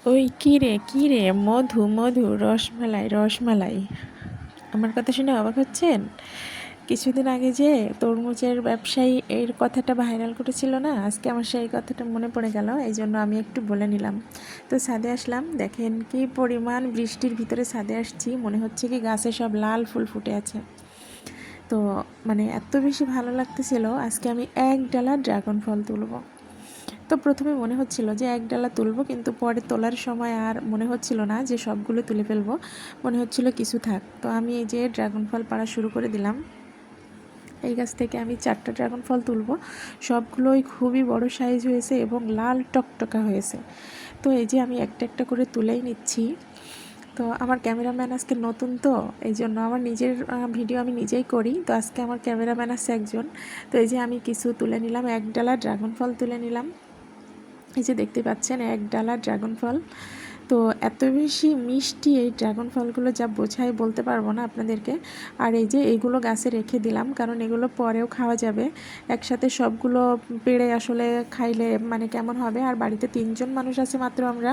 ওই কী রে মধু মধু রসমালাই রসমালাই, আমার কথা শুনে অবাক হচ্ছেন? কিছুদিন আগে যে তরমুজের ব্যবসায়ী এর কথাটা ভাইরাল করেছিল না, আজকে আমার সেই কথাটা মনে পড়ে গেল, এই জন্য আমি একটু বলে নিলাম। তো ছাদে আসলাম, দেখেন কি পরিমাণ বৃষ্টির ভিতরে ছাদে আসছি, মনে হচ্ছে কি গাছে সব লাল ফুল ফুটে আছে। তো মানে এত বেশি ভালো লাগতেছিল, আজকে আমি এক ডালা ড্রাগন ফল তুলবো। তো প্রথমে মনে হচ্ছিল যে এক ডালা তুলবো, কিন্তু পরে তোলার সময় আর মনে হচ্ছিল না যে সবগুলো তুলে ফেলবো, মনে হচ্ছিল কিছু থাক। তো আমি এই যে ড্রাগন ফল পাড়া শুরু করে দিলাম। এই গাছ থেকে আমি 4টা ড্রাগন ফল তুলবো। সবগুলোই খুবই বড় সাইজ হয়েছে এবং লাল টকটকা হয়েছে। তো এই যে আমি একটা একটা করে তুলেই নিচ্ছি। তো আমার ক্যামেরাম্যান আজকে নতুন, তো এই জন্য আমার নিজের ভিডিও আমি নিজেই করি, তো আজকে আমার ক্যামেরাম্যান আছে একজন। তো এই যে আমি কিছু তুলে নিলাম, এক ডালা ড্রাগন ফল তুলে নিলাম। এই যে দেখতে পাচ্ছেন এক ডালা ড্রাগন ফল। তো এত বেশি মিষ্টি এই ড্রাগন ফলগুলো, যা বোঝাই বলতে পারবো না আপনাদেরকে। আর এই যে এইগুলো গাছে রেখে দিলাম, কারণ এগুলো পরেও খাওয়া যাবে। একসাথে সবগুলো পেড়ে আসলে খাইলে মানে কেমন হবে। আর বাড়িতে 3জন মানুষ আছে মাত্র আমরা,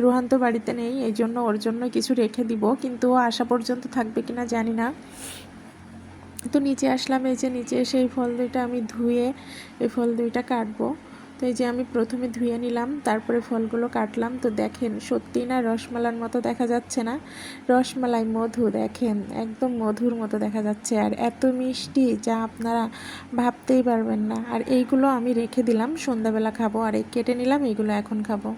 রুহান তো বাড়িতে নেই, এই জন্য ওর জন্য কিছু রেখে দিব, কিন্তু ও আসা পর্যন্ত থাকবে কিনা জানি না। তো নিচে আসলাম, এই যে নিচে এসে এই ফল দুইটা আমি ধুয়ে এই ফল দুইটা কাটবো। তো এই যে আমি প্রথমে ধুয়ে নিলাম, তারপরে ফলগুলো কাটলাম। তো দেখেন সত্যি না রসমালাইর মতো দেখা যাচ্ছে না? রসমালাই মধু, দেখেন একদম মধুর মতো দেখা যাচ্ছে, আর এত মিষ্টি যা আপনারা ভাবতেই পারবেন না। আর এইগুলো আমি রেখে দিলাম, সন্ধ্যাবেলা খাবো। আর এই কেটে নিলাম, এইগুলো এখন খাবো।